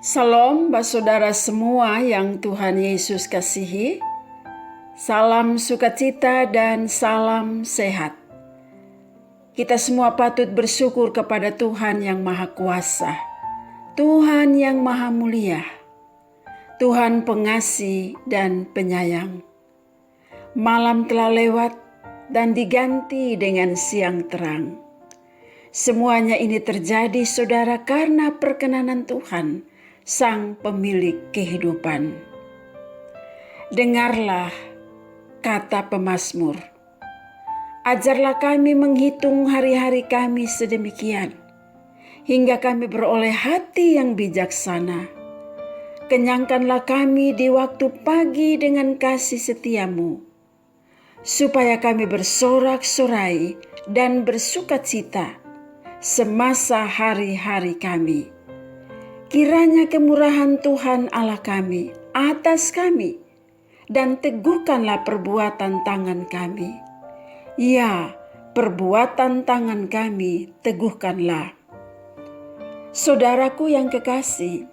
Salam buat saudara semua yang Tuhan Yesus kasihi. Salam sukacita dan salam sehat. Kita semua patut bersyukur kepada Tuhan yang Maha Kuasa, Tuhan yang Maha Mulia, Tuhan pengasih dan penyayang. Malam telah lewat dan diganti dengan siang terang. Semuanya ini terjadi, saudara, karena perkenanan Tuhan, Sang Pemilik kehidupan. Dengarlah kata pemazmur. Ajarlah kami menghitung hari-hari kami sedemikian, hingga kami beroleh hati yang bijaksana. Kenyangkanlah kami di waktu pagi dengan kasih setiamu, supaya kami bersorak-sorai dan bersukacita semasa hari-hari kami. Kiranya kemurahan Tuhan Allah kami atas kami, dan teguhkanlah perbuatan tangan kami. Ya, perbuatan tangan kami teguhkanlah. Saudaraku yang kekasih,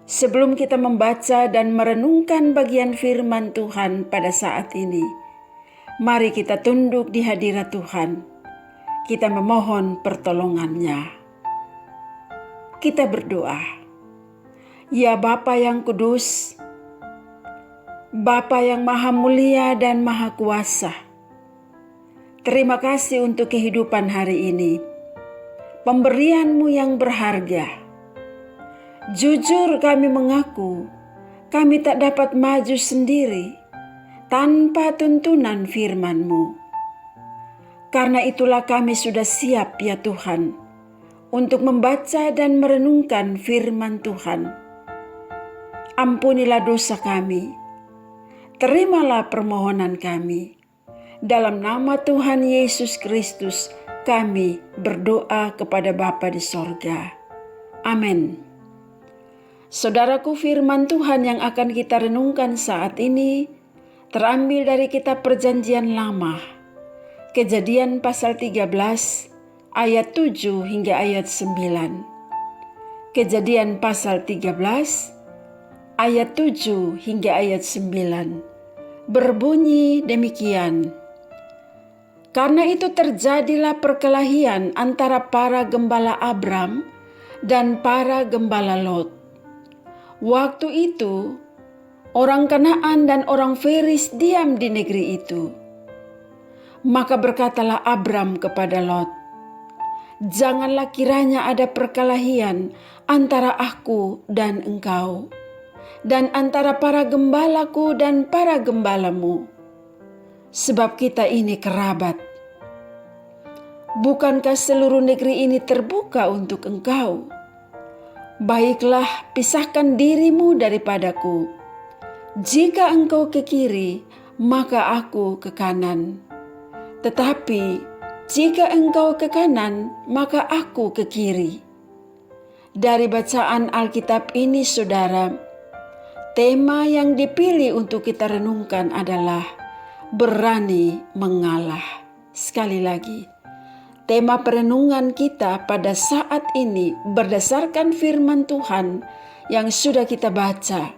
sebelum kita membaca dan merenungkan bagian firman Tuhan pada saat ini, mari kita tunduk di hadirat Tuhan. Kita memohon pertolongannya. Kita berdoa. Ya Bapa yang kudus, Bapa yang maha mulia dan maha kuasa, terima kasih untuk kehidupan hari ini, pemberian-Mu yang berharga. Jujur kami mengaku, kami tak dapat maju sendiri tanpa tuntunan firman-Mu. Karena itulah kami sudah siap ya Tuhan, untuk membaca dan merenungkan firman Tuhan. Ampunilah dosa kami, terimalah permohonan kami. Dalam nama Tuhan Yesus Kristus kami berdoa kepada Bapa di sorga. Amin. Saudaraku, firman Tuhan yang akan kita renungkan saat ini terambil dari kitab Perjanjian Lama, Kejadian pasal 13 ayat 7 hingga ayat 9. Kejadian pasal 13 ayat 7 hingga ayat 9 berbunyi demikian. Karena itu terjadilah perkelahian antara para gembala Abram dan para gembala Lot. Waktu itu orang Kanaan dan orang Feris diam di negeri itu. Maka berkatalah Abram kepada Lot, "Janganlah kiranya ada perkelahian antara aku dan engkau, dan antara para gembalaku dan para gembalamu, sebab kita ini kerabat. Bukankah seluruh negeri ini terbuka untuk engkau? Baiklah, pisahkan dirimu daripadaku. Jika engkau ke kiri, maka aku ke kanan. Tetapi jika engkau ke kanan, maka aku ke kiri." Dari bacaan Alkitab ini, saudara, tema yang dipilih untuk kita renungkan adalah berani mengalah. Sekali lagi, tema perenungan kita pada saat ini berdasarkan firman Tuhan yang sudah kita baca.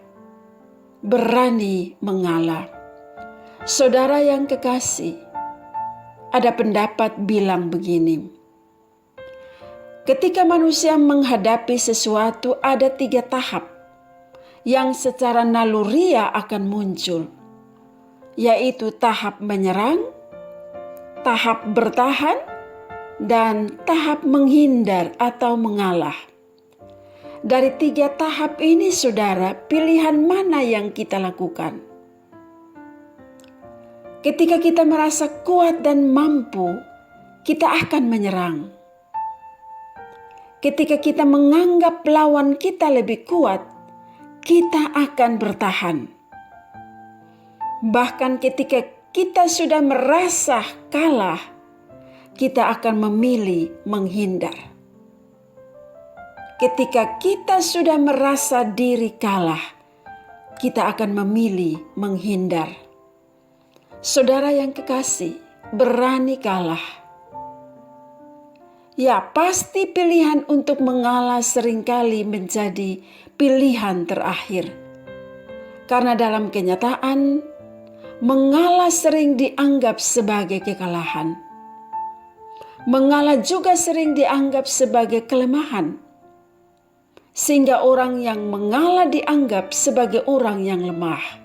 Berani mengalah. Saudara yang kekasih, ada pendapat bilang begini. Ketika manusia menghadapi sesuatu, ada 3 tahap yang secara naluriah akan muncul, yaitu tahap menyerang, tahap bertahan, dan tahap menghindar atau mengalah. Dari 3 tahap ini, saudara, pilihan mana yang kita lakukan? Ketika kita merasa kuat dan mampu, kita akan menyerang. Ketika kita menganggap lawan kita lebih kuat, kita akan bertahan. Bahkan ketika kita sudah merasa kalah, kita akan memilih menghindar. Ketika kita sudah merasa diri kalah, kita akan memilih menghindar. Saudara yang kekasih, berani kalah. Ya, pasti pilihan untuk mengalah seringkali menjadi pilihan terakhir. Karena dalam kenyataan, mengalah sering dianggap sebagai kekalahan. Mengalah juga sering dianggap sebagai kelemahan. Sehingga orang yang mengalah dianggap sebagai orang yang lemah.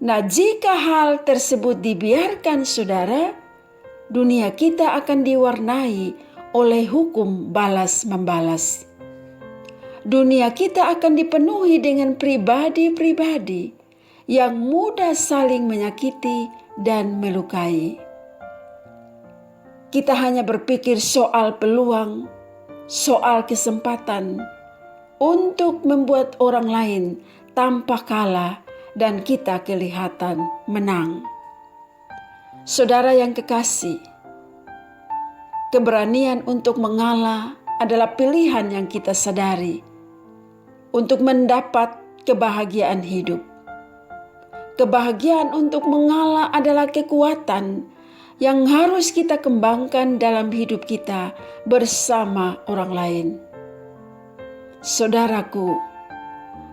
Nah, jika hal tersebut dibiarkan, saudara, dunia kita akan diwarnai oleh hukum balas-membalas. Dunia kita akan dipenuhi dengan pribadi-pribadi yang mudah saling menyakiti dan melukai. Kita hanya berpikir soal peluang, soal kesempatan untuk membuat orang lain tampak kalah dan kita kelihatan menang. Saudara yang kekasih, keberanian untuk mengalah adalah pilihan yang kita sadari untuk mendapat kebahagiaan hidup. Kebahagiaan untuk mengalah adalah kekuatan yang harus kita kembangkan dalam hidup kita bersama orang lain. Saudaraku,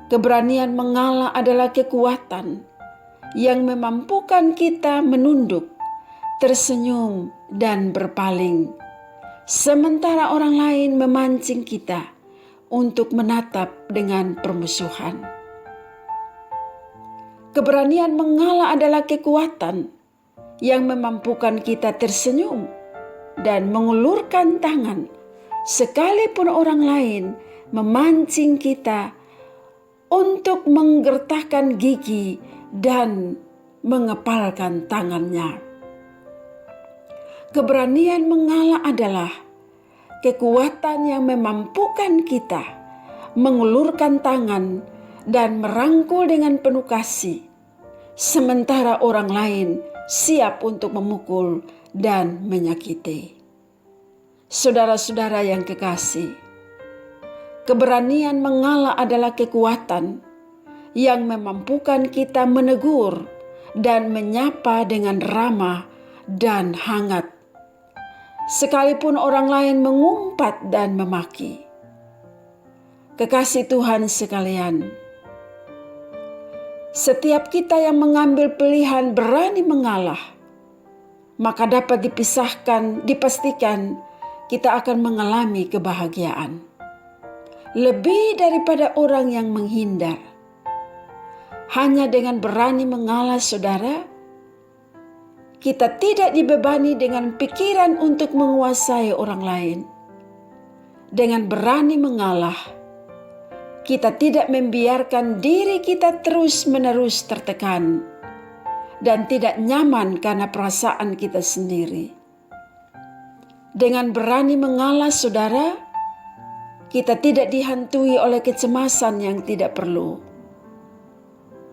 keberanian mengalah adalah kekuatan yang memampukan kita menunduk, tersenyum, dan berpaling, sementara orang lain memancing kita untuk menatap dengan permusuhan. Keberanian mengalah adalah kekuatan yang memampukan kita tersenyum dan mengulurkan tangan, sekalipun orang lain memancing kita untuk menggertakkan gigi dan mengepalkan tangannya. Keberanian mengalah adalah kekuatan yang memampukan kita mengulurkan tangan dan merangkul dengan penuh kasih, sementara orang lain siap untuk memukul dan menyakiti. Saudara-saudara yang kekasih, keberanian mengalah adalah kekuatan yang memampukan kita menegur dan menyapa dengan ramah dan hangat, sekalipun orang lain mengumpat dan memaki. Kekasih Tuhan sekalian, setiap kita yang mengambil pilihan berani mengalah, maka dapat dipastikan kita akan mengalami kebahagiaan. Lebih daripada orang yang menghindar. Hanya dengan berani mengalah, saudara, kita tidak dibebani dengan pikiran untuk menguasai orang lain. Dengan berani mengalah, kita tidak membiarkan diri kita terus-menerus tertekan dan tidak nyaman karena perasaan kita sendiri. Dengan berani mengalah, saudara, kita tidak dihantui oleh kecemasan yang tidak perlu.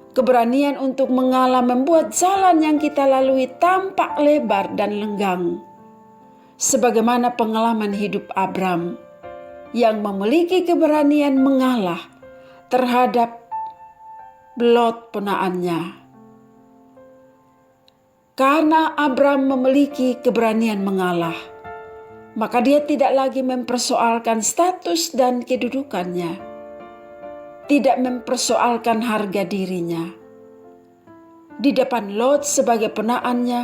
Keberanian untuk mengalah membuat jalan yang kita lalui tampak lebar dan lenggang, sebagaimana pengalaman hidup Abram yang memiliki keberanian mengalah terhadap Lot ponaannya. Karena Abram memiliki keberanian mengalah, maka dia tidak lagi mempersoalkan status dan kedudukannya, tidak mempersoalkan harga dirinya. Di depan Lot sebagai ponaannya,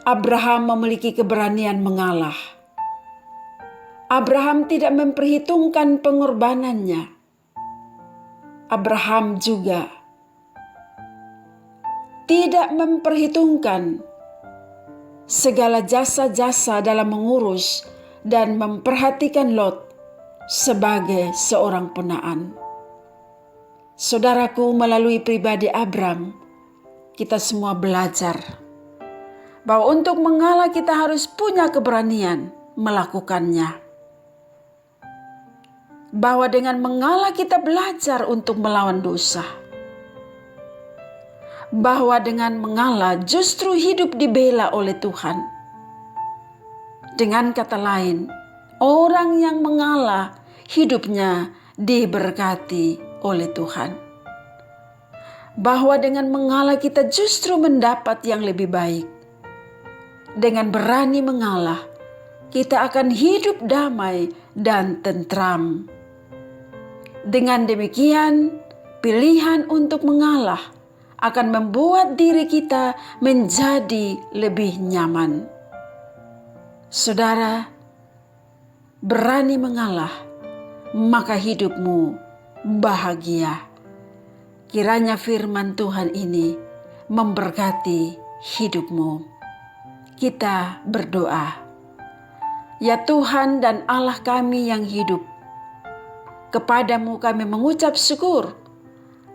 Abraham memiliki keberanian mengalah. Abraham tidak memperhitungkan pengorbanannya. Abraham juga tidak memperhitungkan segala jasa-jasa dalam mengurus dan memperhatikan Lot sebagai seorang ponaan. Saudaraku, melalui pribadi Abram, kita semua belajar bahwa untuk mengalah kita harus punya keberanian melakukannya. Bahwa dengan mengalah kita belajar untuk melawan dosa. Bahwa dengan mengalah justru hidup dibela oleh Tuhan. Dengan kata lain, orang yang mengalah hidupnya diberkati oleh Tuhan. Bahwa dengan mengalah kita justru mendapat yang lebih baik. Dengan berani mengalah, kita akan hidup damai dan tentram. Dengan demikian, pilihan untuk mengalah akan membuat diri kita menjadi lebih nyaman. Saudara, berani mengalah, maka hidupmu bahagia. Kiranya firman Tuhan ini memberkati hidupmu. Kita berdoa. Ya Tuhan dan Allah kami yang hidup, kepadamu kami mengucap syukur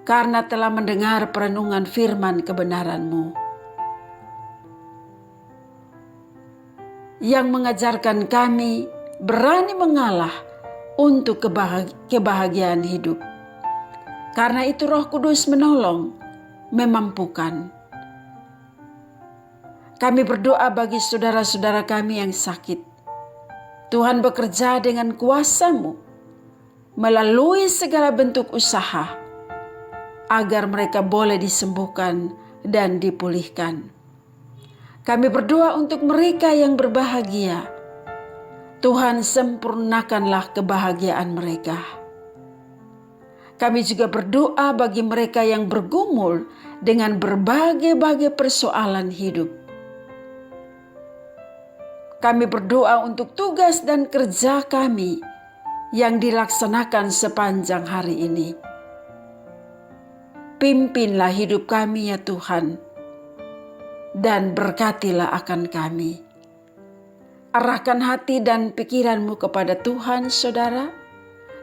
karena telah mendengar perenungan firman kebenaran-Mu yang mengajarkan kami berani mengalah untuk kebahagiaan hidup. Karena itu Roh Kudus menolong, memampukan. Kami berdoa bagi saudara-saudara kami yang sakit. Tuhan bekerja dengan kuasa-Mu melalui segala bentuk usaha agar mereka boleh disembuhkan dan dipulihkan. Kami berdoa untuk mereka yang berbahagia. Tuhan sempurnakanlah kebahagiaan mereka. Kami juga berdoa bagi mereka yang bergumul dengan berbagai-bagai persoalan hidup. Kami berdoa untuk tugas dan kerja kami yang dilaksanakan sepanjang hari ini. Pimpinlah hidup kami ya Tuhan, dan berkatilah akan kami. Arahkan hati dan pikiranmu kepada Tuhan, saudara,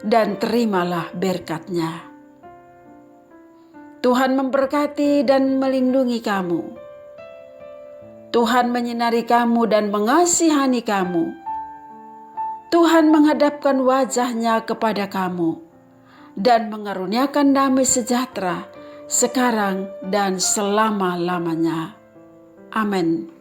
dan terimalah berkat-Nya. Tuhan memberkati dan melindungi kamu. Tuhan menyinari kamu dan mengasihani kamu. Tuhan menghadapkan wajah-Nya kepada kamu dan mengaruniakan damai sejahtera sekarang dan selama-lamanya. Amin.